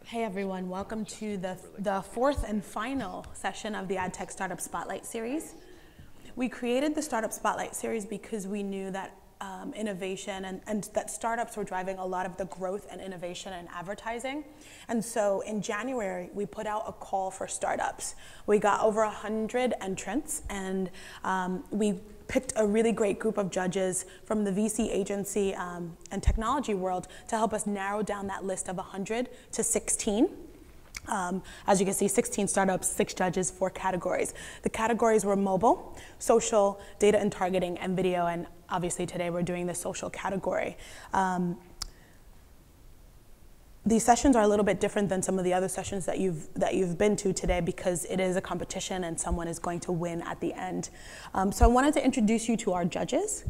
Hey everyone, welcome to the fourth and final session of the AdTech Startup Spotlight Series. We created the Startup Spotlight Series because we knew that innovation and that startups were driving a lot of the growth and innovation in advertising. And so in January, we put out a call for startups. We got over 100 entrants, and we picked a really great group of judges from the VC agency and technology world to help us narrow down that list of 100 to 16. As you can see, 16 startups, 6 judges, 4 categories. The categories were mobile, social, data and targeting, and video, and obviously today we're doing the social category. These sessions are a little bit different than some of the other sessions that you've been to today because it is a competition and someone is going to win at the end. So I wanted to introduce you to our judges.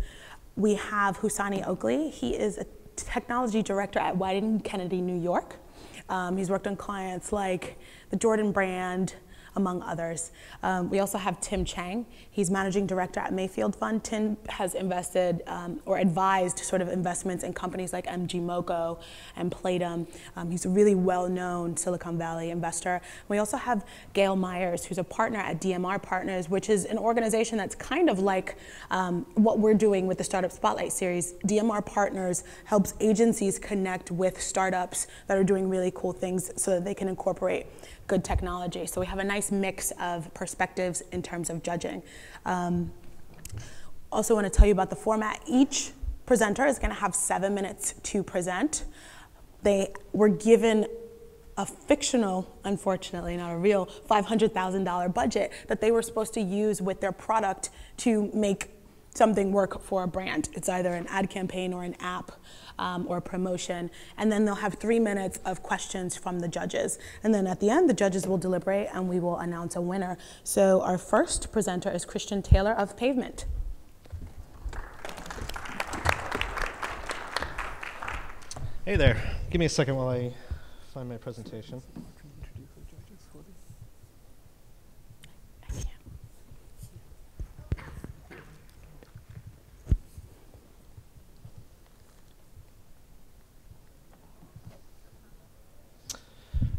We have Husani Oakley. He is a technology director at Wieden Kennedy, New York. He's worked on clients like the Jordan brand, among others. We also have Tim Chang. He's managing director at Mayfield Fund. Tim has invested or advised sort of investments in companies like MG Moco and Playdom. He's a really well-known Silicon Valley investor. We also have Gail Myers, who's a partner at DMR Partners, which is an organization that's kind of like what we're doing with the Startup Spotlight Series. DMR Partners helps agencies connect with startups that are doing really cool things so that they can incorporate good technology. So we have a nice mix of perspectives in terms of judging. Also want to tell you about the format. Each presenter is going to have 7 minutes to present. They were given a fictional, unfortunately not a real, $500,000 budget that they were supposed to use with their product to make something work for a brand. It's either an ad campaign or an app or a promotion. And then they'll have 3 minutes of questions from the judges. And then at the end, the judges will deliberate and we will announce a winner. So our first presenter is Christian Taylor of Pavement. Hey there. Give me a second while I find my presentation.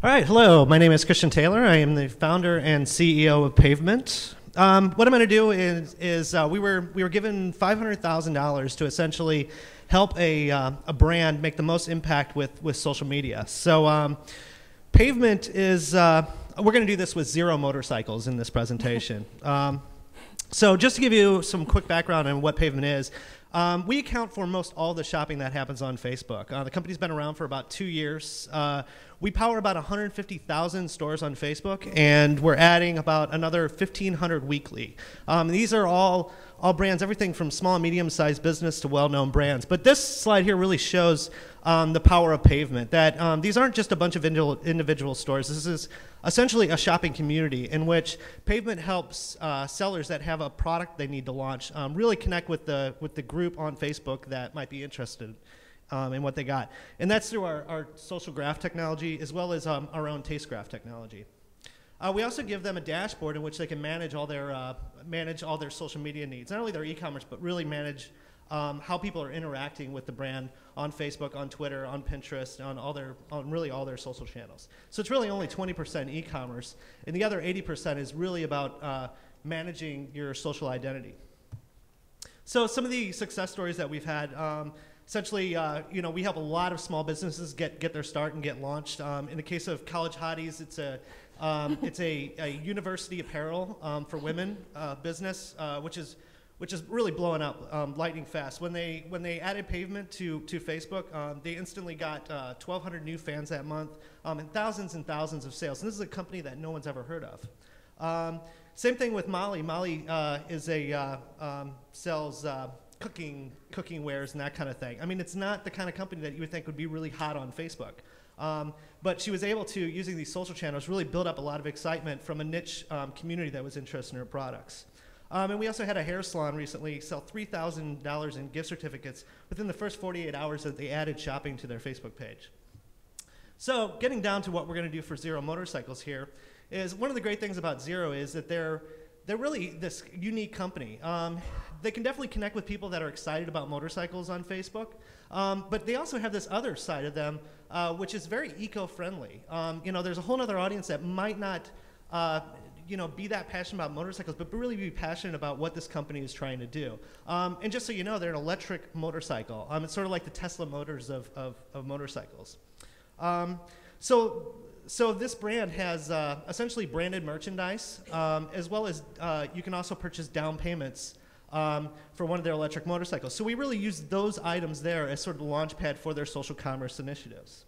All right, hello. My name is Christian Taylor. I am the founder and CEO of Pavement. What I'm going to do is we were given $500,000 to essentially help a brand make the most impact with social media. So Pavement is we're going to do this with 0 motorcycles in this presentation. So just to give you some quick background on what Pavement is. We account for most all the shopping that happens on Facebook. The company's been around for about 2 years. We power about 150,000 stores on Facebook, and we're adding about another 1,500 weekly. These are all brands, everything from small and medium-sized business to well-known brands. But this slide here really shows the power of Pavement, that these aren't just a bunch of individual stores. This is essentially a shopping community in which Pavement helps sellers that have a product they need to launch really connect with the group on Facebook that might be interested in what they got. And that's through our social graph technology as well as our own taste graph technology. We also give them a dashboard in which they can manage all their social media needs, not only their e-commerce, but really manage how people are interacting with the brand on Facebook, on Twitter, on Pinterest, on really all their social channels. So it's really only 20% e-commerce, and the other 80% is really about managing your social identity. So some of the success stories that we've had, essentially, we help a lot of small businesses get their start and get launched. In the case of College Hotties, it's a university apparel for women business, which is really blowing up lightning fast. When they added Pavement to Facebook, they instantly got 1,200 new fans that month and thousands of sales. And this is a company that no one's ever heard of. Same thing with Molly. Molly sells cooking wares and that kind of thing. I mean, it's not the kind of company that you would think would be really hot on Facebook. But she was able to, using these social channels, really build up a lot of excitement from a niche community that was interested in her products. And we also had a hair salon recently sell $3,000 in gift certificates within the first 48 hours that they added shopping to their Facebook page. So getting down to what we're going to do for 0 motorcycles here is one of the great things about 0 is that they're really this unique company. They can definitely connect with people that are excited about motorcycles on Facebook, But they also have this other side of them, which is very eco-friendly. There's a whole other audience that might not be that passionate about motorcycles, but really be passionate about what this company is trying to do. And just so you know, they're an electric motorcycle. It's sort of like the Tesla motors of motorcycles. So this brand has essentially branded merchandise, as well as you can also purchase down payments for one of their electric motorcycles. So we really use those items there as sort of the launch pad for their social commerce initiatives.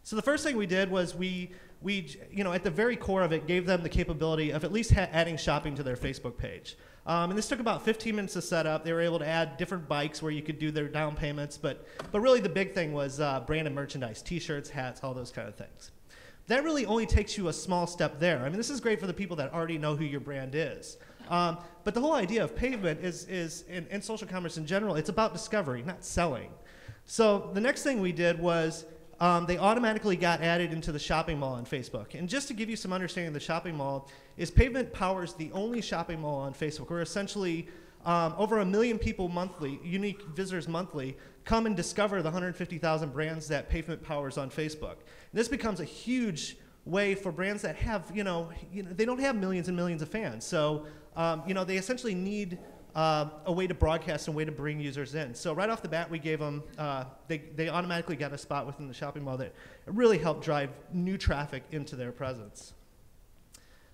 So the first thing we did was we at the very core of it, gave them the capability of at least adding shopping to their Facebook page. And this took about 15 minutes to set up. They were able to add different bikes where you could do their down payments, but really the big thing was branded merchandise, t-shirts, hats, all those kind of things. That really only takes you a small step there. I mean, this is great for the people that already know who your brand is. But the whole idea of Pavement is in social commerce in general, it's about discovery, not selling. So the next thing we did was they automatically got added into the shopping mall on Facebook. And just to give you some understanding of the shopping mall, is Pavement powers the only shopping mall on Facebook. We're essentially over 1 million people monthly, unique visitors monthly, come and discover the 150,000 brands that Pavement powers on Facebook. And this becomes a huge way for brands that have, they don't have millions and millions of fans. So, they essentially need a way to broadcast and a way to bring users in. So right off the bat, we gave them, they automatically got a spot within the shopping mall that really helped drive new traffic into their presence.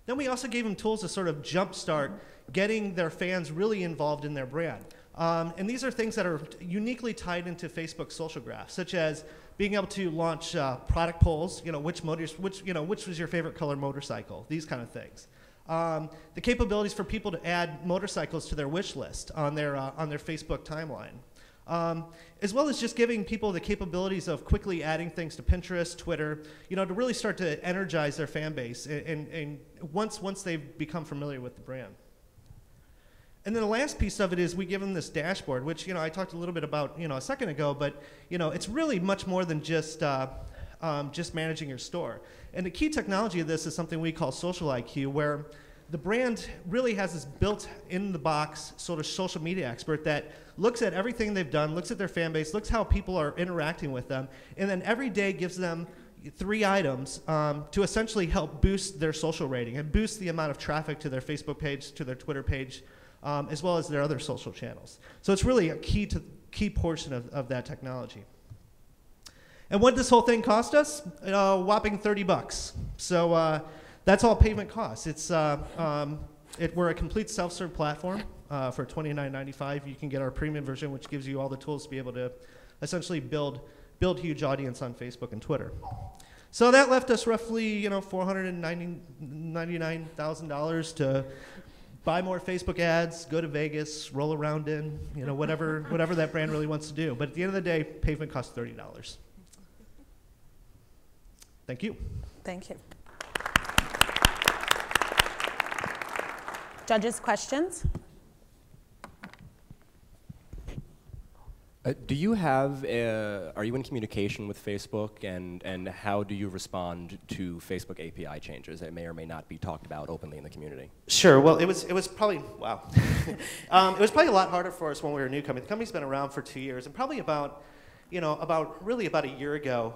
Then we also gave them tools to sort of jumpstart getting their fans really involved in their brand. And these are things that are uniquely tied into Facebook's social graph, such as being able to launch product polls, which was your favorite color motorcycle, these kind of things. The capabilities for people to add motorcycles to their wish list on their Facebook timeline. As well as just giving people the capabilities of quickly adding things to Pinterest, Twitter, to really start to energize their fan base and once they've become familiar with the brand. And then the last piece of it is we give them this dashboard, which I talked a little bit about a second ago, but it's really much more than just managing your store. And the key technology of this is something we call social IQ, where the brand really has this built-in-the-box sort of social media expert that looks at everything they've done, looks at their fan base, looks how people are interacting with them, and then every day gives them 3 items to essentially help boost their social rating and boost the amount of traffic to their Facebook page, to their Twitter page, as well as their other social channels. So it's really a key portion of that technology. And what did this whole thing cost us? A whopping $30. So that's all Pavement costs. We're a complete self-serve platform for $29.95. You can get our premium version, which gives you all the tools to be able to essentially build huge audience on Facebook and Twitter. So that left us roughly, $499,000 to buy more Facebook ads, go to Vegas, roll around in, whatever that brand really wants to do. But at the end of the day, Pavement costs $30. Thank you. Thank you. Judges, questions? Do you have, are you in communication with Facebook, and how do you respond to Facebook API changes that may or may not be talked about openly in the community? Sure. Well, it was probably, wow. It was probably a lot harder for us when we were a new company. The company's been around for 2 years, and probably about a year ago,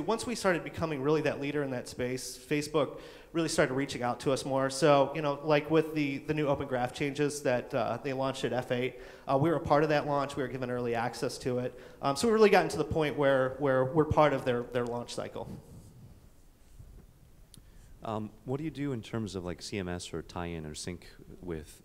once we started becoming really that leader in that space, Facebook really started reaching out to us more. So, like with the new Open Graph changes that they launched at F8, we were a part of that launch. We were given early access to it. So we really gotten to the point where we're part of their launch cycle. What do you do in terms of like CMS or tie-in or sync with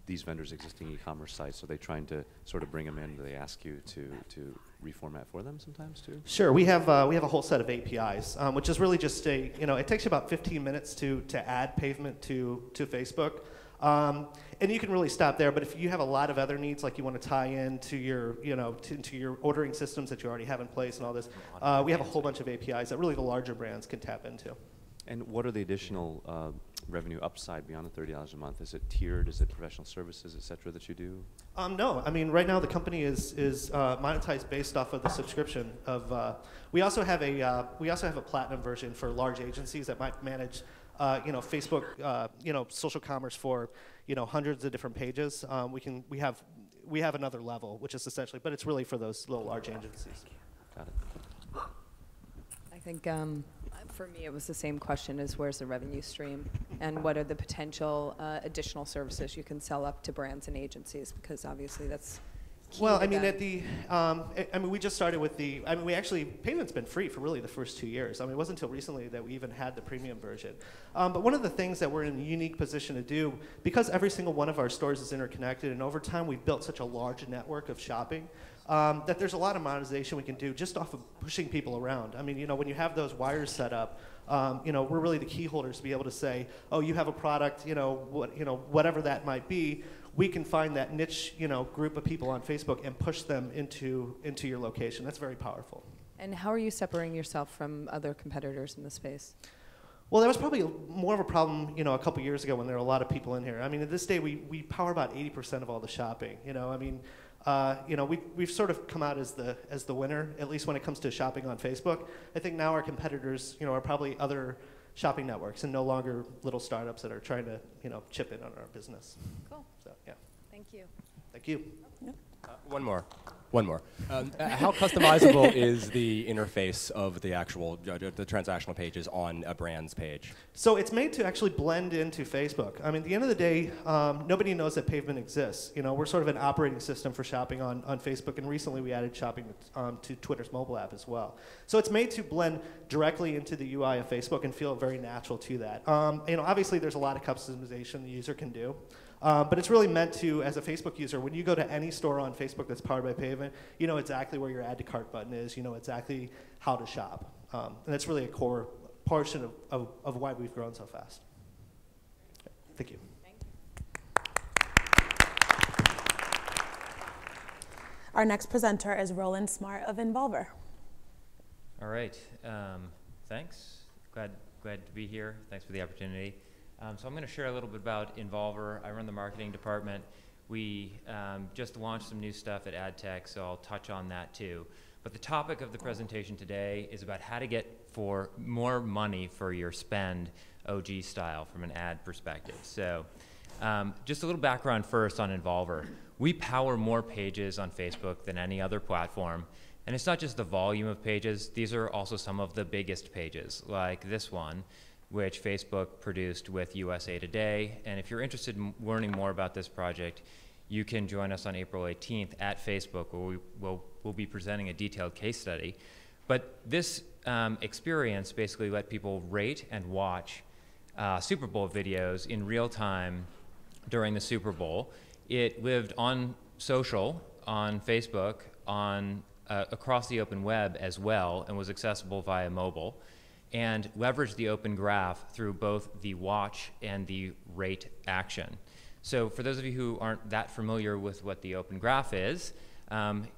these vendors' existing e-commerce sites? Are they trying to sort of bring them in? Do they ask you to reformat for them sometimes too? Sure, we have a whole set of APIs, which is really just it takes you about 15 minutes to add Pavement to Facebook. And you can really stop there, but if you have a lot of other needs, like you want to tie in to your, to your ordering systems that you already have in place and all this, we have a whole bunch of APIs that really the larger brands can tap into. And what are the additional revenue upside beyond the $30 a month? Is it tiered? Is it professional services, et cetera, that you do? No, I mean right now the company is monetized based off of the subscription of. We also have a platinum version for large agencies that might manage, Facebook, social commerce for, hundreds of different pages. We have we have another level, which is essentially, but it's really for those little large agencies. Got it. I think for me it was the same question as where's the revenue stream and what are the potential additional services you can sell up to brands and agencies, because obviously that's key. Well, to I mean, them. we just started with we actually, payment's been free for really the first 2 years. I mean, it wasn't until recently that we even had the premium version. But one of the things that we're in a unique position to do, because every single one of our stores is interconnected, and over time we've built such a large network of shopping, that there's a lot of monetization we can do just off of pushing people around. I mean, when you have those wires set up, we're really the key holders to be able to say, oh, you have a product, whatever that might be. We can find that niche, group of people on Facebook and push them into your location. That's very powerful. And how are you separating yourself from other competitors in the space? Well, that was probably more of a problem, a couple years ago when there were a lot of people in here. I mean, at this day, we power about 80% of all the shopping. We've sort of come out as the winner, at least when it comes to shopping on Facebook. I think now our competitors, are probably other shopping networks and no longer little startups that are trying to, chip in on our business. Cool. So, yeah. Thank you. Thank you. One more. How customizable is the interface of the actual the transactional pages on a brand's page? So it's made to actually blend into Facebook. I mean, at the end of the day, nobody knows that Pavement exists. We're sort of an operating system for shopping on Facebook, and recently we added shopping to Twitter's mobile app as well. So it's made to blend directly into the UI of Facebook and feel very natural to that. Obviously there's a lot of customization the user can do. But it's really meant to, as a Facebook user, when you go to any store on Facebook that's powered by Pavement, you know exactly where your add to cart button is, you know exactly how to shop. And that's really a core portion of why we've grown so fast. Thank you. Our next presenter is Roland Smart of Involver. All right, thanks. Glad to be here. Thanks for the opportunity. So I'm going to share a little bit about Involver. I run the marketing department. We just launched some new stuff at AdTech, so I'll touch on that too. But the topic of the presentation today is about how to get for more money for your spend, OG style, from an ad perspective. So just a little background first on Involver. We power more pages on Facebook than any other platform. And it's not just the volume of pages. These are also some of the biggest pages, like this one, which Facebook produced with USA Today. And if you're interested in learning more about this project, you can join us on April 18th at Facebook, where we'll be presenting a detailed case study. But this experience basically let people rate and watch Super Bowl videos in real time during the Super Bowl. It lived on social, on Facebook, on across the open web as well, and was accessible via mobile, and leverage the open graph through both the watch and the rate action. So for those of you who aren't that familiar with what the open graph is,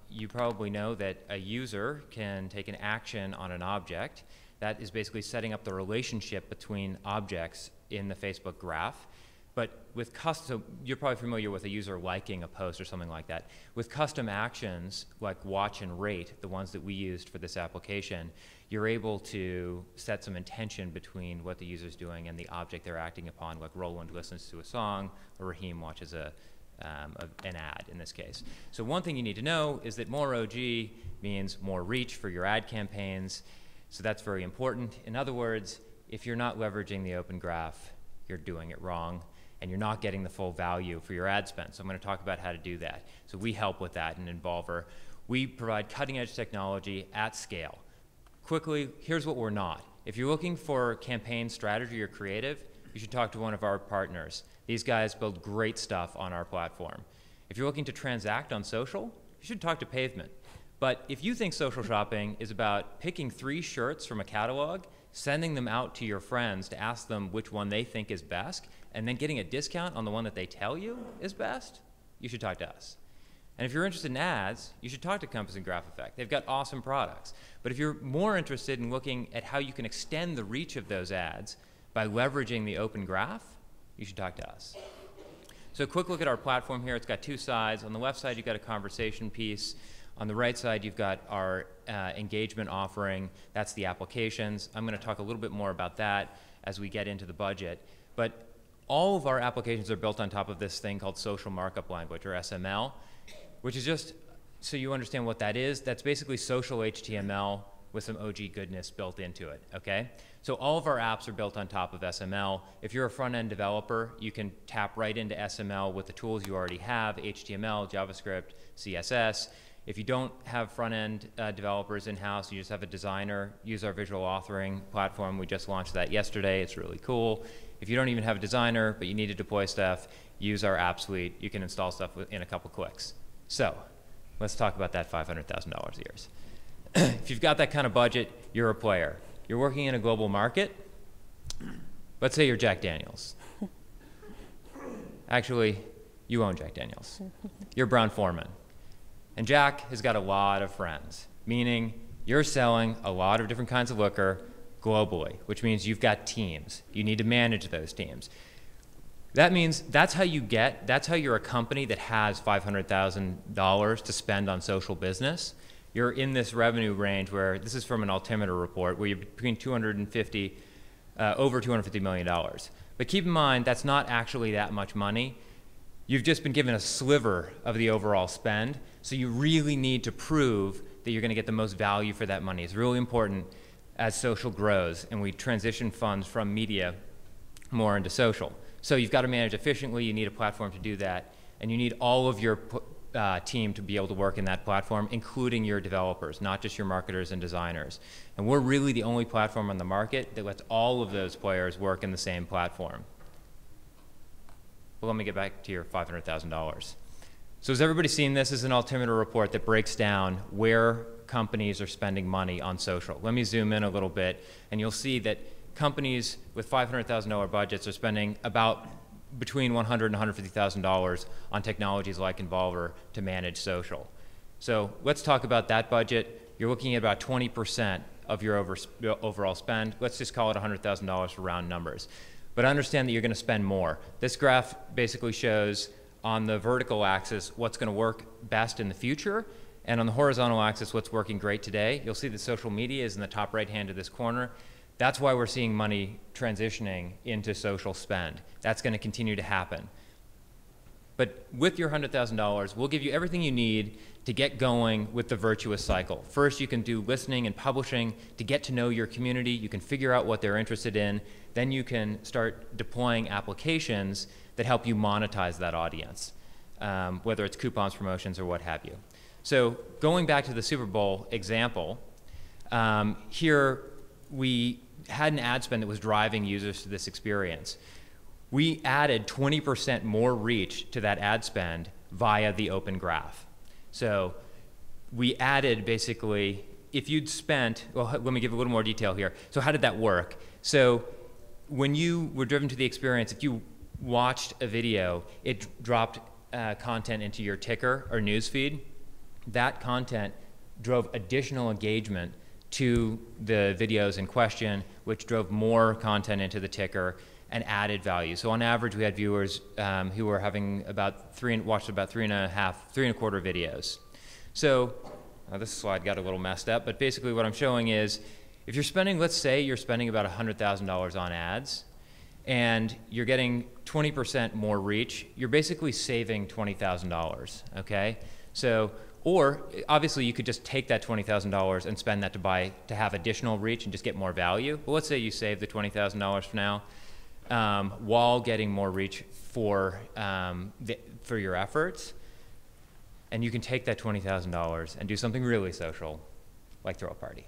you probably know that a user can take an action on an object. That is basically setting up the relationship between objects in the Facebook graph. But with so you're probably familiar with a user liking a post or something like that. With custom actions like watch and rate, the ones that we used for this application, you're able to set some intention between what the user's doing and the object they're acting upon, like Roland listens to a song or Raheem watches an ad in this case. So one thing you need to know is that more OG means more reach for your ad campaigns, so that's very important. In other words, if you're not leveraging the open graph, you're doing it wrong, and you're not getting the full value for your ad spend. So I'm going to talk about how to do that. So we help with that in Involver. We provide cutting-edge technology at scale. Quickly, here's what we're not. If you're looking for campaign strategy or creative, you should talk to one of our partners. These guys build great stuff on our platform. If you're looking to transact on social, you should talk to Pavement. But if you think social shopping is about picking 3 shirts from a catalog, sending them out to your friends to ask them which one they think is best, and then getting a discount on the one that they tell you is best, you should talk to us. And if you're interested in ads, you should talk to Compass and Graph Effect. They've got awesome products. But if you're more interested in looking at how you can extend the reach of those ads by leveraging the open graph, you should talk to us. So a quick look at our platform here. It's got 2 sides. On the left side, you've got a conversation piece. On the right side, you've got our engagement offering. That's the applications. I'm going to talk a little bit more about that as we get into the budget. But all of our applications are built on top of this thing called social markup language, or SML. which is just, so you understand what that is, that's basically social HTML with some OG goodness built into it, okay? So all of our apps are built on top of SML. If you're a front-end developer, you can tap right into SML with the tools you already have, HTML, JavaScript, CSS. If you don't have front-end developers in-house, you just have a designer, use our visual authoring platform. We just launched that yesterday. It's really cool. If you don't even have a designer, but you need to deploy stuff, use our app suite. You can install stuff in a couple clicks. So let's talk about that $500,000 a year. If you've got that kind of budget, you're a player. You're working in a global market. Let's say you're Jack Daniels. Actually, you own Jack Daniels. You're Brown Foreman. And Jack has got a lot of friends, meaning you're selling a lot of different kinds of liquor globally, which means you've got teams. You need to manage those teams. That means that's how you're a company that has $500,000 to spend on social business. You're in this revenue range where, this is from an altimeter report, where you're between over $250 million. But keep in mind, that's not actually that much money. You've just been given a sliver of the overall spend, so you really need to prove that you're going to get the most value for that money. It's really important as social grows and we transition funds from media more into social. So you've got to manage efficiently, you need a platform to do that, and you need all of your team to be able to work in that platform, including your developers, not just your marketers and designers. And we're really the only platform on the market that lets all of those players work in the same platform. Well, let me get back to your $500,000. So has everybody seen this? This is an altimeter report that breaks down where companies are spending money on social. Let me zoom in a little bit, and you'll see that companies with $500,000 budgets are spending about between $100,000 and $150,000 on technologies like Involver to manage social. So let's talk about that budget. You're looking at about 20% of your overall spend. Let's just call it $100,000 for round numbers. But understand that you're going to spend more. This graph basically shows on the vertical axis what's going to work best in the future, and on the horizontal axis what's working great today. You'll see that social media is in the top right hand of this corner. That's why we're seeing money transitioning into social spend. That's going to continue to happen. But with your $100,000, we'll give you everything you need to get going with the virtuous cycle. First, you can do listening and publishing to get to know your community. You can figure out what they're interested in. Then you can start deploying applications that help you monetize that audience, whether it's coupons, promotions, or what have you. So going back to the Super Bowl example, here we had an ad spend that was driving users to this experience. We added 20% more reach to that ad spend via the open graph. So we added basically, if you'd spent, well, let me give a little more detail here. So how did that work? So when you were driven to the experience, if you watched a video, it dropped content into your ticker or news feed. That content drove additional engagement to the videos in question, which drove more content into the ticker and added value. So on average, we had viewers who were having watched about three and a quarter videos. So this slide got a little messed up, but basically what I'm showing is if you're spending, let's say you're spending about $100,000 on ads and you're getting 20% more reach, you're basically saving $20,000, okay? So, or obviously you could just take that $20,000 and spend that to have additional reach and just get more value. Well, let's say you save the $20,000 for now while getting more reach for your efforts, and you can take that $20,000 and do something really social, like throw a party.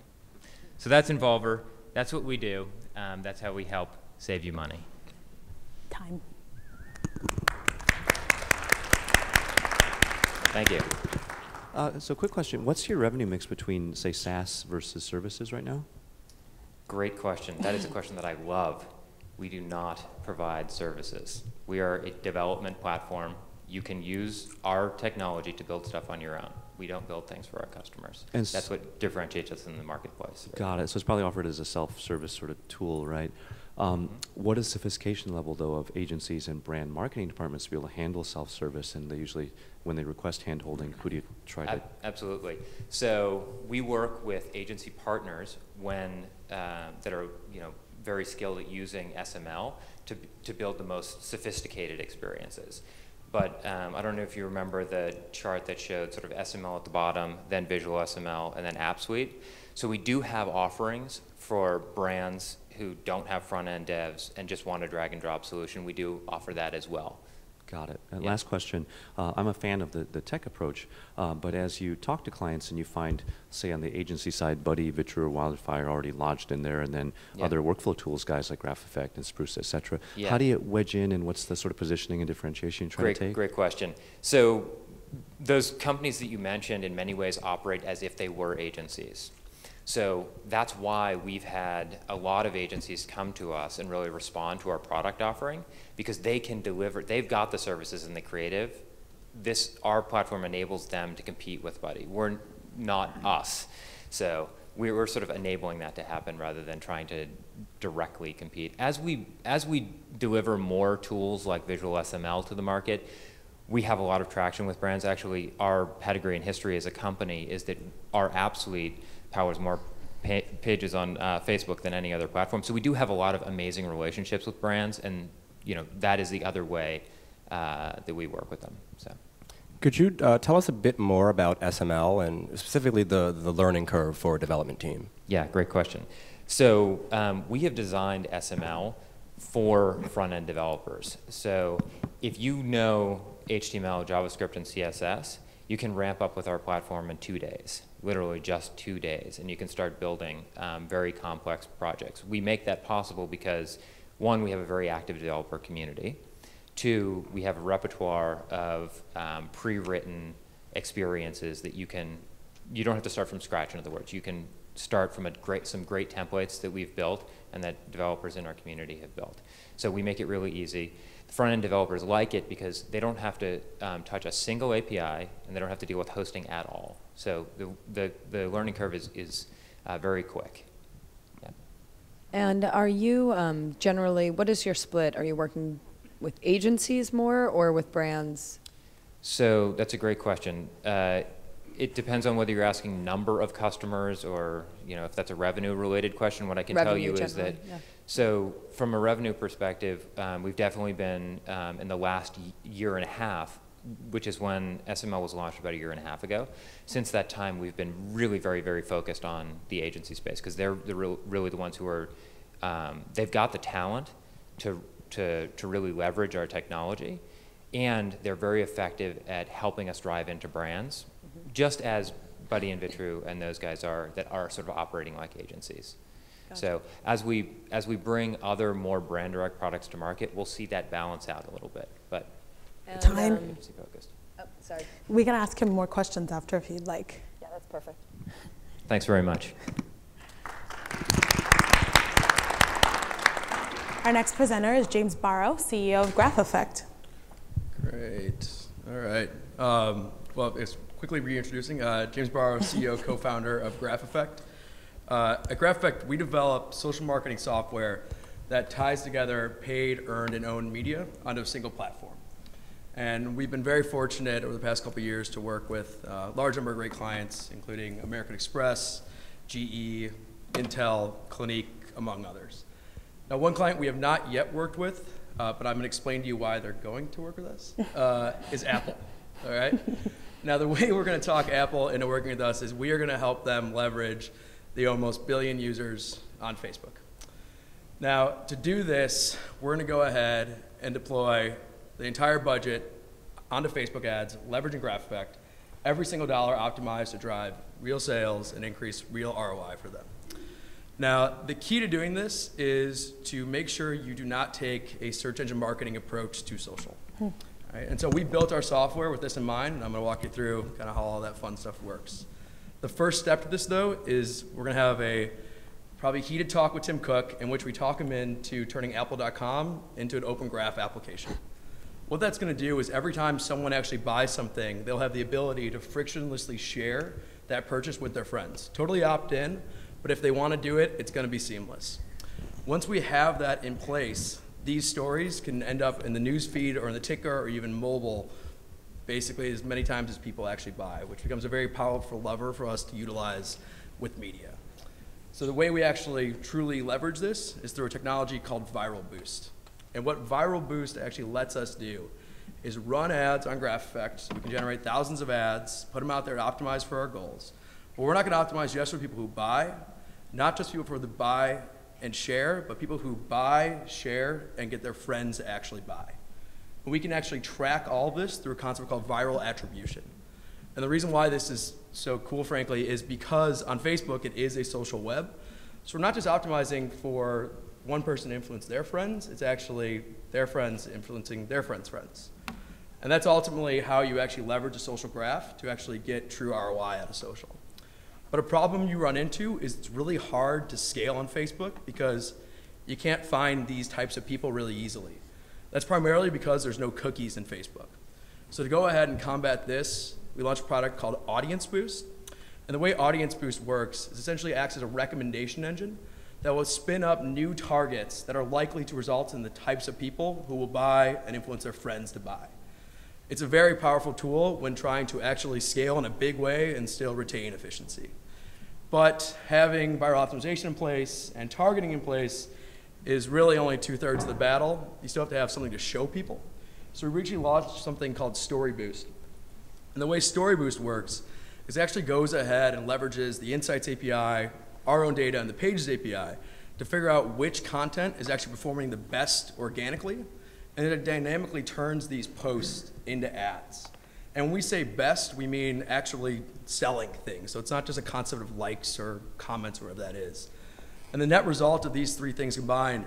So that's Involver. That's what we do. That's how we help save you money. Time. Thank you. So quick question, what's your revenue mix between, say, SaaS versus services right now? Great question. That is a question that I love. We do not provide services. We are a development platform. You can use our technology to build stuff on your own. We don't build things for our customers. And that's what differentiates us in the marketplace. Got it. So it's probably offered as a self-service sort of tool, right? What is the sophistication level, though, of agencies and brand marketing departments to be able to handle self-service? And they usually, when they request hand-holding, who do you try to? Absolutely. So we work with agency partners that are very skilled at using SML to build the most sophisticated experiences. But I don't know if you remember the chart that showed sort of SML at the bottom, then visual SML, and then App Suite. So we do have offerings for brands who don't have front-end devs and just want a drag-and-drop solution. We do offer that as well. Got it. And Yeah. last question. I'm a fan of the tech approach, but as you talk to clients and you find, say on the agency side, Buddy, Vitru, Wildfire already lodged in there, and then Yeah. other workflow tools, guys like GraphEffect and Spruce, et cetera. Yeah. How do you wedge in, and what's the sort of positioning and differentiation you try to take? Great question. So those companies that you mentioned in many ways operate as if they were agencies. So that's why we've had a lot of agencies come to us and really respond to our product offering, because they can deliver, they've got the services and the creative. Our platform enables them to compete with Buddy. We're not us. So we're sort of enabling that to happen rather than trying to directly compete. As we deliver more tools like Visual SML to the market, we have a lot of traction with brands. Actually, our pedigree and history as a company is that our App Suite powers more pages on Facebook than any other platform. So we do have a lot of amazing relationships with brands, and that is the other way that we work with them. So, could you tell us a bit more about SML and specifically the learning curve for a development team? Yeah, great question. So we have designed SML for front-end developers. So if you know HTML, JavaScript, and CSS, you can ramp up with our platform in 2 days, literally just 2 days, and you can start building very complex projects. We make that possible because, one, we have a very active developer community. Two, we have a repertoire of pre-written experiences that you don't have to start from scratch, in other words. You can start from some great templates that we've built and that developers in our community have built. So we make it really easy. The front-end developers like it because they don't have to touch a single API, and they don't have to deal with hosting at all. So the learning curve is very quick. Yeah. And are you generally, what is your split? Are you working with agencies more or with brands? So that's a great question. It depends on whether you're asking number of customers or if that's a revenue-related question. What I can tell you is that, so from a revenue perspective, we've definitely been in the last year and a half, which is when SML was launched about a year and a half ago. Since that time, we've been really very, very focused on the agency space because they're really the ones who are, they've got the talent to really leverage our technology, and they're very effective at helping us drive into brands, just as Buddy and Vitru and those guys are that are sort of operating like agencies. Gotcha. So as we bring other more brand direct products to market, we'll see that balance out a little bit. But And, Time. agency focused. Oh, sorry. We can ask him more questions after if you'd like. Yeah, that's perfect. Thanks very much. Our next presenter is James Barrow, CEO of GraphEffect. Great. All right. Well, it's quickly reintroducing. James Barrow, CEO, co-founder of GraphEffect. At GraphEffect, we develop social marketing software that ties together paid, earned, and owned media onto a single platform. And we've been very fortunate over the past couple of years to work with a large number of great clients, including American Express, GE, Intel, CLIQ, among others. Now, one client we have not yet worked with, but I'm going to explain to you why they're going to work with us, is Apple. All right? Now, the way we're going to talk Apple into working with us is we are going to help them leverage the almost billion users on Facebook. Now, to do this, we're going to go ahead and deploy the entire budget onto Facebook ads, leveraging GraphEffect, every single dollar optimized to drive real sales and increase real ROI for them. Now, the key to doing this is to make sure you do not take a search engine marketing approach to social. Right? And so we built our software with this in mind, and I'm going to walk you through kind of how all that fun stuff works. The first step to this, though, is we're going to have a probably heated talk with Tim Cook in which we talk him into turning Apple.com into an open graph application. What that's going to do is every time someone actually buys something, they'll have the ability to frictionlessly share that purchase with their friends. Totally opt-in, but if they want to do it, it's going to be seamless. Once we have that in place, these stories can end up in the news feed or in the ticker or even mobile, basically as many times as people actually buy, which becomes a very powerful lever for us to utilize with media. So the way we actually truly leverage this is through a technology called Viral Boost. And what Viral Boost actually lets us do is run ads on GraphEffect. We can generate thousands of ads, put them out there to optimize for our goals. But we're not going to optimize just for people who buy, not just people for the buy and share, but people who buy, share, and get their friends to actually buy. And we can actually track all of this through a concept called viral attribution. And the reason why this is so cool, frankly, is because on Facebook, it is a social web. So we're not just optimizing for one person to influence their friends, it's actually their friends influencing their friends' friends. And that's ultimately how you actually leverage a social graph to actually get true ROI out of social. But a problem you run into is it's really hard to scale on Facebook because you can't find these types of people really easily. That's primarily because there's no cookies in Facebook. So to go ahead and combat this, we launched a product called Audience Boost. And the way Audience Boost works is essentially acts as a recommendation engine that will spin up new targets that are likely to result in the types of people who will buy and influence their friends to buy. It's a very powerful tool when trying to actually scale in a big way and still retain efficiency. But having viral optimization in place and targeting in place is really only 2/3 of the battle. You still have to have something to show people. So we recently launched something called Story Boost. And the way Story Boost works is it actually goes ahead and leverages the Insights API, our own data, and the Pages API to figure out which content is actually performing the best organically, and it dynamically turns these posts into ads. And when we say best, we mean actually selling things. So it's not just a concept of likes or comments or whatever that is. And the net result of these three things combined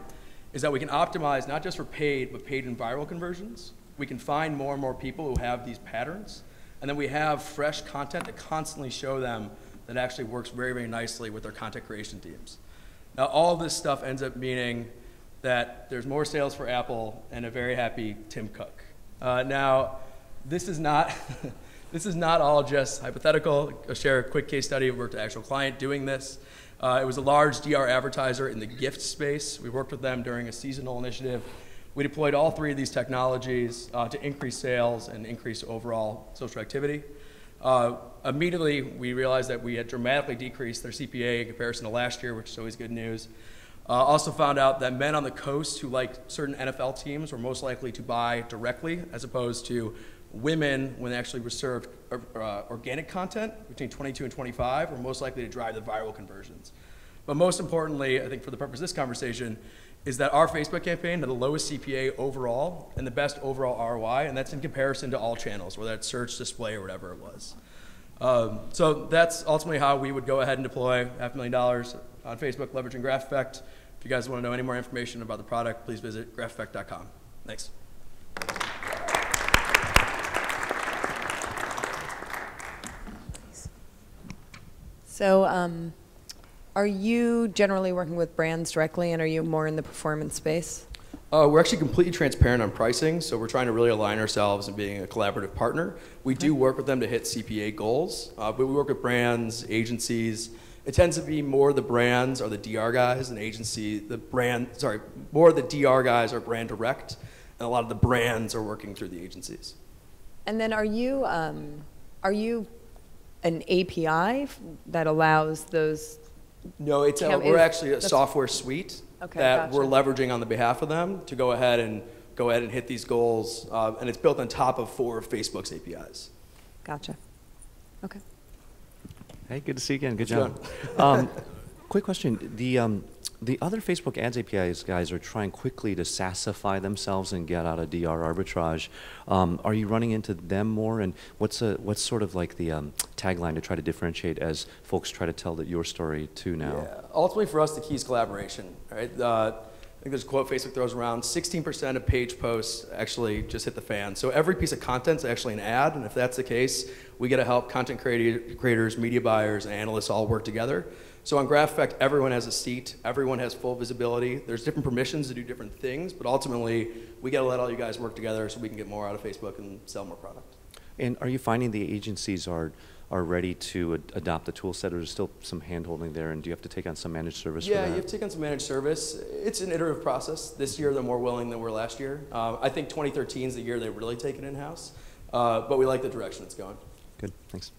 is that we can optimize not just for paid, but paid and viral conversions. We can find more and more people who have these patterns. And then we have fresh content to constantly show them that actually works very, very nicely with their content creation teams. Now, all of this stuff ends up meaning that there's more sales for Apple and a very happy Tim Cook. Now, this is not this is not all just hypothetical. I'll share a quick case study. We worked with an actual client doing this. It was a large DR advertiser in the gift space. We worked with them during a seasonal initiative. We deployed all three of these technologies to increase sales and increase overall social activity. Immediately, we realized that we had dramatically decreased their CPA in comparison to last year, which is always good news. Also found out that men on the coast who liked certain NFL teams were most likely to buy directly, as opposed to women, when they actually were served organic content between 22 and 25, were most likely to drive the viral conversions. But most importantly, I think for the purpose of this conversation, is that our Facebook campaign had the lowest CPA overall and the best overall ROI, and that's in comparison to all channels, whether that's search, display, or whatever it was. So that's ultimately how we would go ahead and deploy $500,000 on Facebook leveraging GraphEffect. If you guys want to know any more information about the product, please visit grapheffect.com. Thanks. So are you generally working with brands directly, and are you more in the performance space? We're actually completely transparent on pricing, so we're trying to really align ourselves in being a collaborative partner. We do work with them to hit CPA goals, but we work with brands, agencies. It tends to be more the brands are the DR guys, and more the DR guys are brand direct, and a lot of the brands are working through the agencies. And then are you an API that allows those? No, we're actually a software suite that gotcha. we're leveraging on the behalf of them to go ahead and hit these goals, and it's built on top of 4 of Facebook's APIs. Gotcha. Okay. Hey, good to see you again. Good job. Quick question. The other Facebook Ads APIs guys are trying quickly to SaaSify themselves and get out of DR arbitrage. Are you running into them more? And what's sort of like the tagline to try to differentiate as folks try to tell your story too now? Yeah. Ultimately, for us, the key is collaboration. Right? I think there's a quote Facebook throws around: 16% of page posts actually just hit the fan. So every piece of content is actually an ad, and if that's the case, we get to help content creators, media buyers, and analysts all work together. So on GraphEffect, everyone has a seat, everyone has full visibility. There's different permissions to do different things, but ultimately, we got to let all you guys work together so we can get more out of Facebook and sell more product. And are you finding the agencies are ready to adopt the tool set, or there's still some hand-holding there, and do you have to take on some managed service for that? Yeah, you have to take on some managed service. It's an iterative process. This year, they're more willing than we were last year. I think 2013 is the year they really take it in-house, but we like the direction it's going. Good, thanks.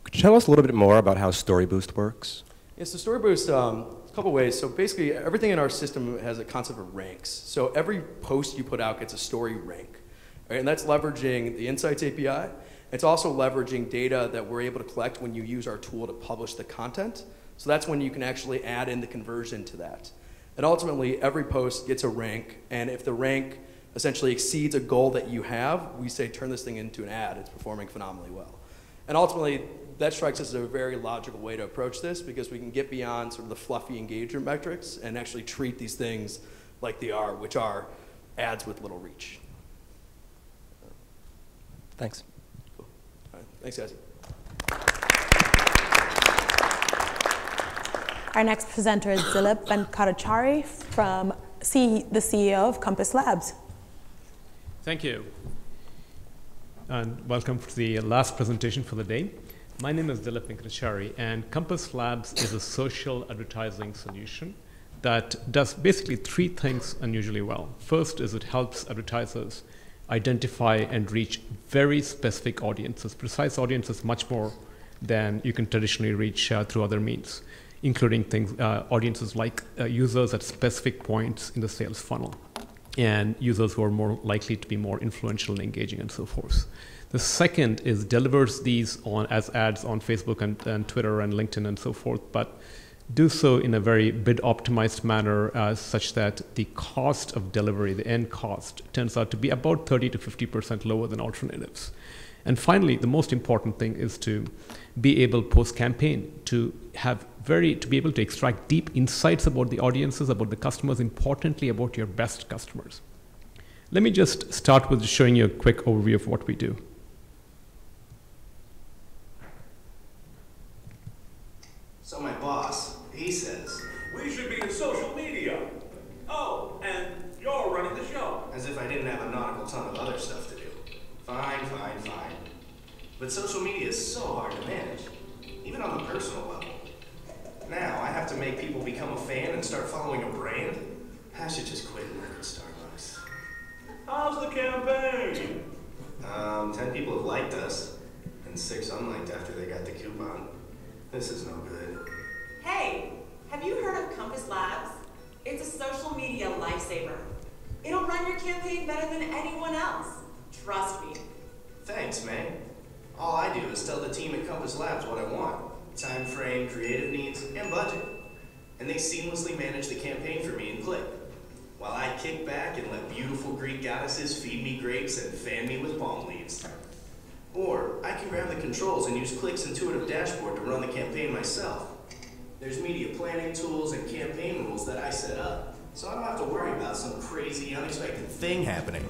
Could you tell us a little bit more about how Story Boost works? Yeah, so Story Boost, a couple ways. So basically, everything in our system has a concept of ranks. So every post you put out gets a story rank. right? And that's leveraging the Insights API. It's also leveraging data that we're able to collect when you use our tool to publish the content. So that's when you can actually add in the conversion to that. And ultimately, every post gets a rank, and if the rank essentially exceeds a goal that you have, we say turn this thing into an ad. It's performing phenomenally well. And ultimately, that strikes us as a very logical way to approach this, because we can get beyond sort of the fluffy engagement metrics and actually treat these things like they are, which are ads with little reach. Thanks. Cool. All right. Thanks, guys. Our next presenter is Dilip Venkatachari, the CEO of Compass Labs. Thank you. And welcome to the last presentation for the day. My name is Dilip Venkatachari, and Compass Labs is a social advertising solution that does basically three things unusually well. First is it helps advertisers identify and reach very specific audiences, precise audiences, much more than you can traditionally reach through other means, including things, audiences like users at specific points in the sales funnel, and users who are more likely to be more influential and engaging and so forth. The second is delivers these as ads on Facebook and Twitter and LinkedIn and so forth, but do so in a very bid optimized manner such that the cost of delivery, the end cost, turns out to be about 30 to 50% lower than alternatives. And finally, the most important thing is to be able post-campaign to be able to extract deep insights about the audiences, about the customers, importantly about your best customers. Let me just start with showing you a quick overview of what we do. So my boss, he says, we should be in social media. Oh, and you're running the show. As if I didn't have a nautical ton of other stuff to do. Fine. But social media is so hard to manage, even on the personal level. Now I have to make people become a fan and start following a brand? I should just quit and work at Starbucks. How's the campaign? 10 people have liked us, and 6 unliked after they got the coupon. This is no good. Hey, have you heard of Compass Labs? It's a social media lifesaver. It'll run your campaign better than anyone else. Trust me. Thanks, man. All I do is tell the team at Compass Labs what I want. Time frame, creative needs, and budget. And they seamlessly manage the campaign for me in CLIQ, while I kick back and let beautiful Greek goddesses feed me grapes and fan me with palm leaves. Or I can grab the controls and use CLIQ's intuitive dashboard to run the campaign myself. There's media planning tools and campaign rules that I set up, so I don't have to worry about some crazy, unexpected thing happening.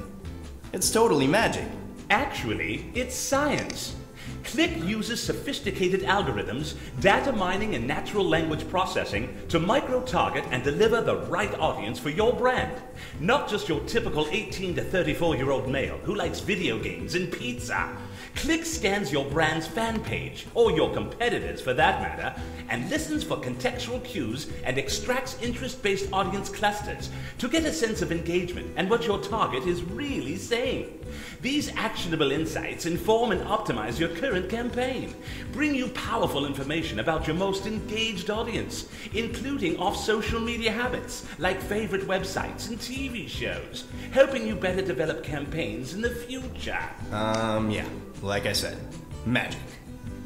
It's totally magic. Actually, it's science. CLIQ uses sophisticated algorithms, data mining, and natural language processing to micro-target and deliver the right audience for your brand. Not just your typical 18 to 34-year-old male who likes video games and pizza. CLIQ scans your brand's fan page, or your competitors for that matter, and listens for contextual cues and extracts interest-based audience clusters to get a sense of engagement and what your target is really saying. These actionable insights inform and optimize your current campaign, bring you powerful information about your most engaged audience, including off-social media habits like favorite websites and TV shows, helping you better develop campaigns in the future. Yeah, like I said, magic.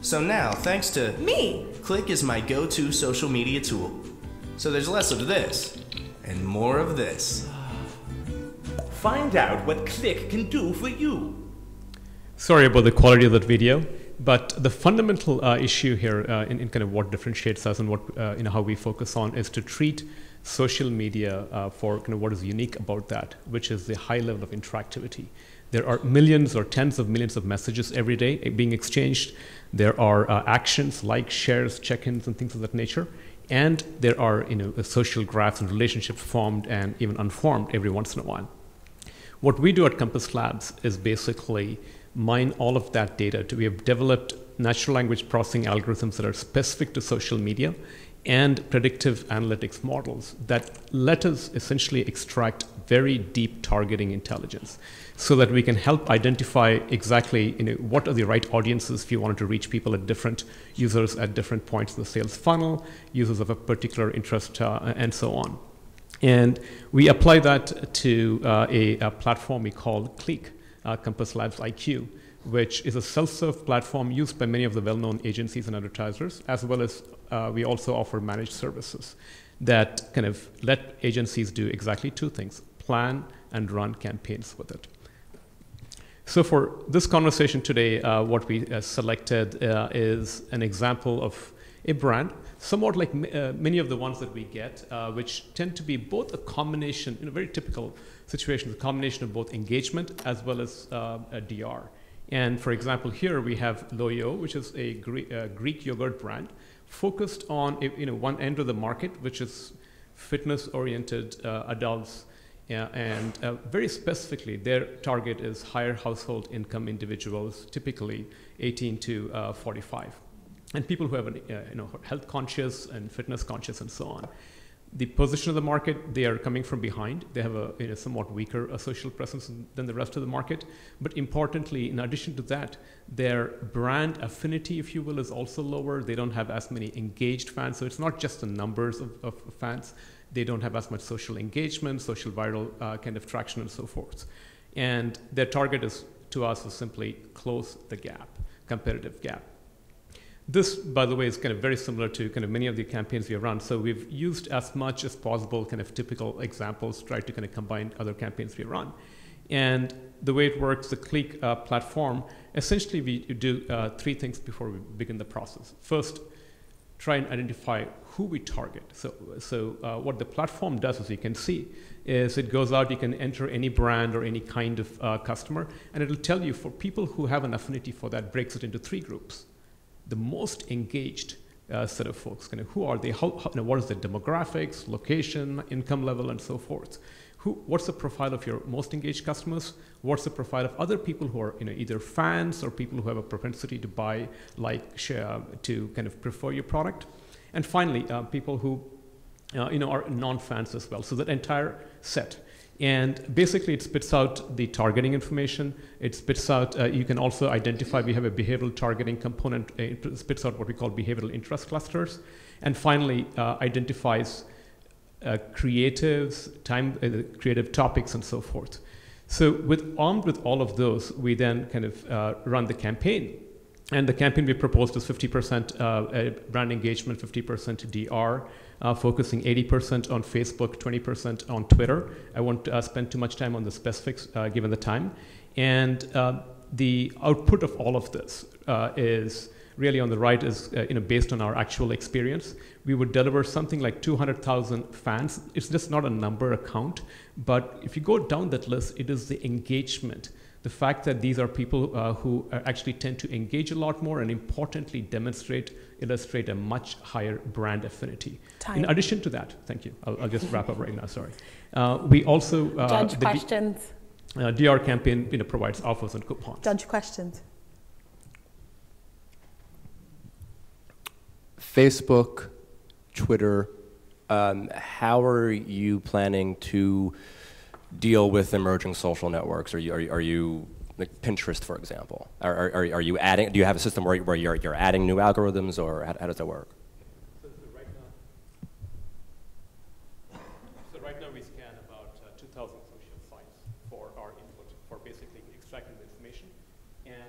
So now, thanks to Me! CLIQ is my go-to social media tool. So there's less of this, and more of this. Find out what CLIQ can do for you. Sorry about the quality of that video, but the fundamental issue here in kind of what differentiates us and what how we focus on is to treat social media for kind of what is unique about that, which is the high level of interactivity. There are millions or tens of millions of messages every day being exchanged. There are actions like shares, check-ins, and things of that nature. And there are social graphs and relationships formed and even unformed every once in a while. What we do at Compass Labs is basically mine all of that data. We have developed natural language processing algorithms that are specific to social media and predictive analytics models that let us essentially extract very deep targeting intelligence so that we can help identify exactly what are the right audiences if you wanted to reach people at different users at different points in the sales funnel, users of a particular interest, and so on. And we apply that to a platform we call CLIQ, Compass Labs IQ, which is a self-serve platform used by many of the well-known agencies and advertisers, as well as we also offer managed services that kind of let agencies do exactly two things: plan and run campaigns with it. So for this conversation today, what we selected is an example of a brand, somewhat like many of the ones that we get, which tend to be both a combination, in a very typical situation, a combination of both engagement as well as a DR. And for example, here we have Loyo, which is a Greek yogurt brand focused on one end of the market, which is fitness-oriented adults. Yeah, and very specifically, their target is higher household income individuals, typically 18 to 45, and people who have health conscious and fitness conscious and so on. The position of the market, they are coming from behind. They have a somewhat weaker social presence than the rest of the market. But importantly, in addition to that, their brand affinity, if you will, is also lower. They don't have as many engaged fans. So it's not just the numbers of fans. They don't have as much social engagement, social viral kind of traction, and so forth. And their target is, to us, is simply close the gap, competitive gap. This, by the way, is kind of very similar to kind of many of the campaigns we have run. So we've used as much as possible kind of typical examples, tried to kind of combine other campaigns we run. And the way it works, the CLIQ platform, essentially we do three things before we begin the process. First, try and identify who we target. So what the platform does, as you can see, is it goes out, you can enter any brand or any kind of customer, and it'll tell you for people who have an affinity for that, breaks it into three groups. The most engaged set of folks, kind of who are they, what is their demographics, location, income level, and so forth. What's the profile of your most engaged customers? What's the profile of other people who are either fans or people who have a propensity to buy, like, share, to kind of prefer your product? And finally, people who are non-fans as well. So that entire set. And basically, it spits out the targeting information. It spits out, you can also identify, we have a behavioral targeting component. It spits out what we call behavioral interest clusters. And finally, identifies creatives, creative topics, and so forth. So armed with all of those, we then kind of run the campaign. And the campaign we proposed is 50% brand engagement, 50% DR, focusing 80% on Facebook, 20% on Twitter. I won't spend too much time on the specifics given the time. And the output of all of this is really on the right is based on our actual experience. We would deliver something like 200,000 fans. It's just not a number, a count. But if you go down that list, it is the engagement. The fact that these are people who actually tend to engage a lot more and importantly illustrate a much higher brand affinity. Time. In addition to that, thank you. I'll just wrap up right now, sorry. We also... Judge questions. DR campaign provides offers and coupons. Judge questions. Facebook, Twitter, how are you planning to deal with emerging social networks? Are you like Pinterest, for example? Are you adding? Do you have a system where you're adding new algorithms, or how does that work? So right now we scan about 2,000 social sites for our input, for basically extracting the information, and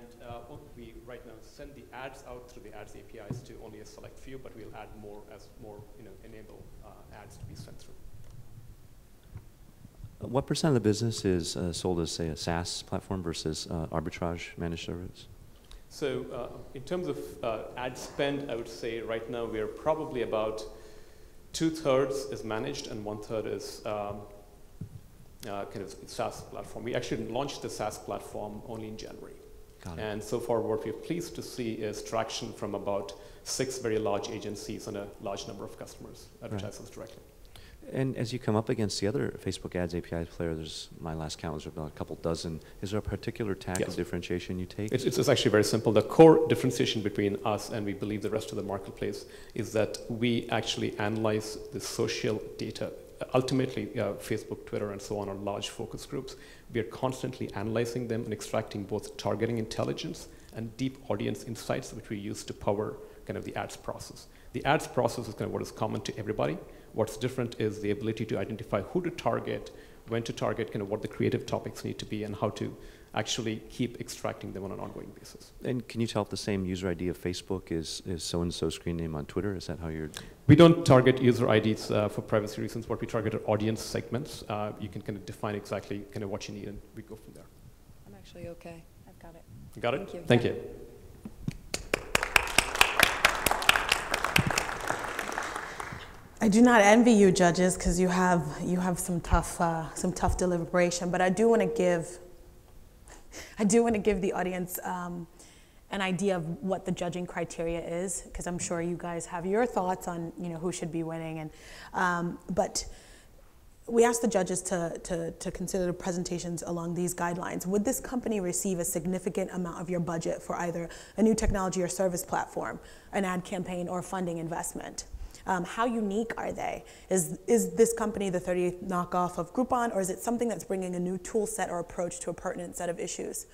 we right now send the ads out through the ads APIs to only a select few, but we'll add more as more enable ads to be sent through. What % of the business is sold as, say, a SaaS platform versus arbitrage managed service? So in terms of ad spend, I would say right now we're probably about 2/3 is managed and 1/3 is kind of SaaS platform. We actually launched the SaaS platform only in January. Got it. And so far what we're pleased to see is traction from about 6 very large agencies and a large number of customers, advertisers directly. And as you come up against the other Facebook Ads API player, my last count was about a couple dozen. Is there a particular tack of differentiation you take? It's actually very simple. The core differentiation between us and we believe the rest of the marketplace is that we actually analyze the social data. Ultimately, Facebook, Twitter, and so on are large focus groups. We are constantly analyzing them and extracting both targeting intelligence and deep audience insights, which we use to power kind of the ads process. The ads process is kind of what is common to everybody. What's different is the ability to identify who to target, when to target, kind of what the creative topics need to be, and how to actually keep extracting them on an ongoing basis. And can you tell if the same user ID of Facebook is so-and-so screen name on Twitter? Is that how you're... We don't target user IDs for privacy reasons. What we target are audience segments. You can kind of define exactly kind of what you need, and we go from there. I'm actually okay. I've got it. You got it? Thank you. Thank you. I do not envy you, judges, because you have some tough deliberation. But I do want to give the audience an idea of what the judging criteria is, because I'm sure you guys have your thoughts on who should be winning. And but we asked the judges to consider the presentations along these guidelines. Would this company receive a significant amount of your budget for either a new technology or service platform, an ad campaign, or funding investment? How unique are they? Is this company the 38th knockoff of Groupon, or is it something that's bringing a new tool set or approach to a pertinent set of issues?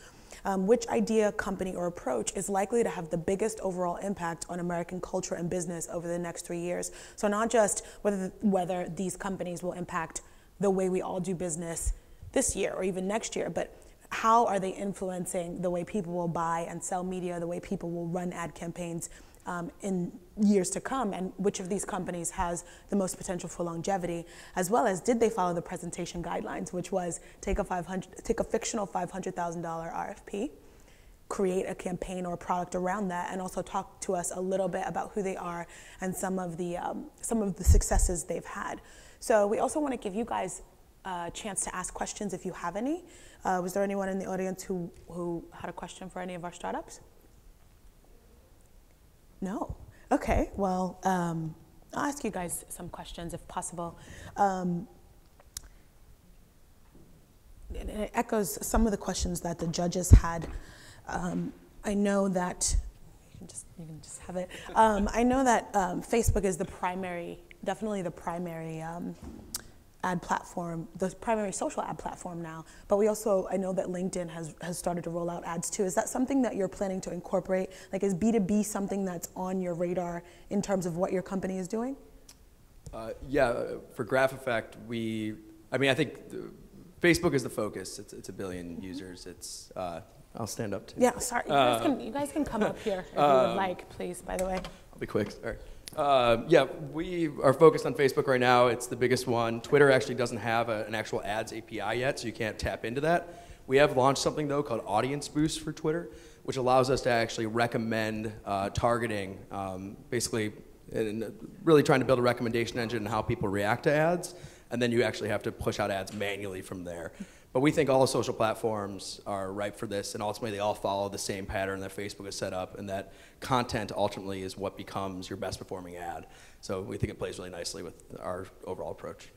Which idea, company, or approach is likely to have the biggest overall impact on American culture and business over the next 3 years? So not just whether these companies will impact the way we all do business this year or even next year, but how are they influencing the way people will buy and sell media, the way people will run ad campaigns in years to come, and which of these companies has the most potential for longevity, as well as did they follow the presentation guidelines, which was take a fictional $500,000 RFP, create a campaign or a product around that, and also talk to us a little bit about who they are and some of the successes they've had. So we also want to give you guys a chance to ask questions if you have any. Was there anyone in the audience who had a question for any of our startups? No. Okay, well, I'll ask you guys some questions if possible. It echoes some of the questions that the judges had. I know that, you can just have it. I know that Facebook is definitely the primary ad platform, the primary social ad platform now, but I know that LinkedIn has started to roll out ads too. Is that something that you're planning to incorporate? Like, is B2B something that's on your radar in terms of what your company is doing? Yeah, for Graph Effect, I think Facebook is the focus. It's 1 billion users. I'll stand up too. Yeah, sorry, you guys can come up here if you would like, please, by the way. I'll be quick, sorry. Yeah, we are focused on Facebook right now. It's the biggest one. Twitter actually doesn't have an actual ads API yet, so you can't tap into that. We have launched something, though, called Audience Boost for Twitter, which allows us to actually recommend targeting, basically and really trying to build a recommendation engine on how people react to ads, and then you actually have to push out ads manually from there. But we think all the social platforms are ripe for this, and ultimately they all follow the same pattern that Facebook has set up, and that content ultimately is what becomes your best performing ad. So we think it plays really nicely with our overall approach.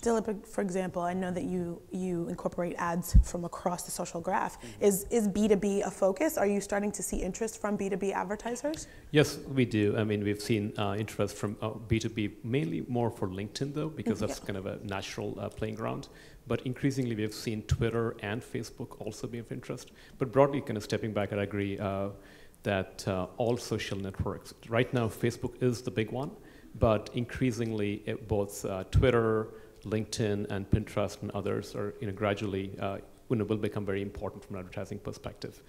Dilip, for example, I know that you incorporate ads from across the social graph. Mm-hmm. Is B2B a focus? Are you starting to see interest from B2B advertisers? Yes, we do. I mean, we've seen interest from B2B, mainly more for LinkedIn, though, because that's kind of a natural playing ground. But increasingly, we've seen Twitter and Facebook also be of interest. But broadly, kind of stepping back, I agree that all social networks, right now, Facebook is the big one, but increasingly, both Twitter, LinkedIn, and Pinterest and others are gradually will become very important from an advertising perspective.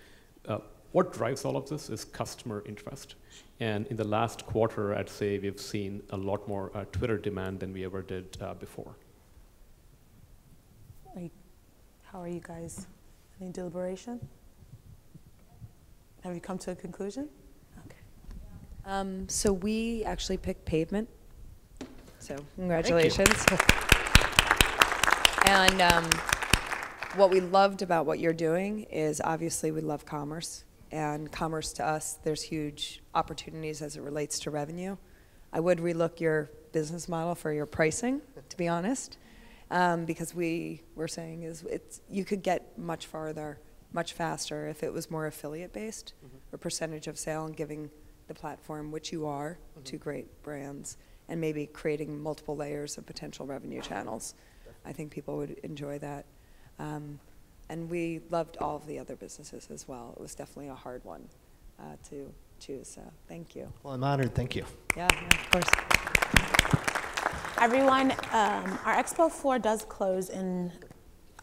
What drives all of this is customer interest. And in the last quarter, I'd say we've seen a lot more Twitter demand than we ever did before. How are you guys? Any deliberation? Have you come to a conclusion? Okay. So we actually picked Pavement. So congratulations. And what we loved about what you're doing is obviously we love commerce. And commerce to us, there's huge opportunities as it relates to revenue. I would relook your business model for your pricing, to be honest. Because we were saying you could get much farther, much faster if it was more affiliate based, or percentage of sale, and giving the platform, which you are, to great brands, and maybe creating multiple layers of potential revenue channels. I think people would enjoy that. And we loved all of the other businesses as well. It was definitely a hard one to choose. So thank you. Well, I'm honored. Thank you. Yeah, of course. Everyone, our expo floor does close in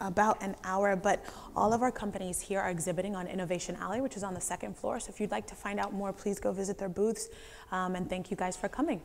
about an hour, but all of our companies here are exhibiting on Innovation Alley, which is on the second floor. So if you'd like to find out more, please go visit their booths. And thank you guys for coming.